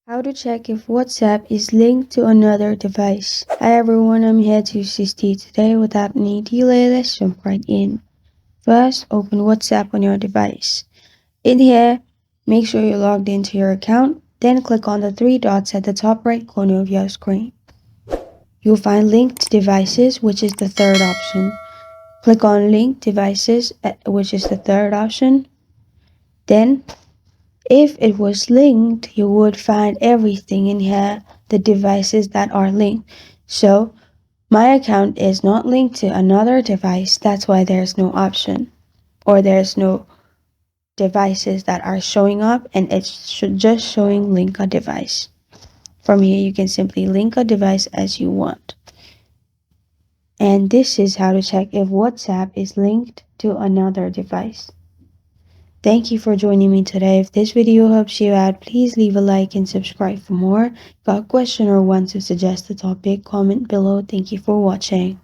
How to check if WhatsApp is linked to another device. Hi everyone, I'm here to assist you today. Without any delay, let's jump right in. First, open WhatsApp on your device. In here, make sure you're logged into your account, then click on the three dots at the top right corner of your screen. You'll find linked devices, which is the third option. Click on linked devices, which is the third option. Then if it was linked, you would find everything in here, the devices that are linked. So my account is not linked to another device. That's why there's no option, or there's no devices that are showing up, and it's just showing link a device. From here, you can simply link a device as you want. And this is how to check if WhatsApp is linked to another device. Thank you for joining me today. If this video helps you out, please leave a like and subscribe for more. Got a question or want to suggest a topic? Comment below. Thank you for watching.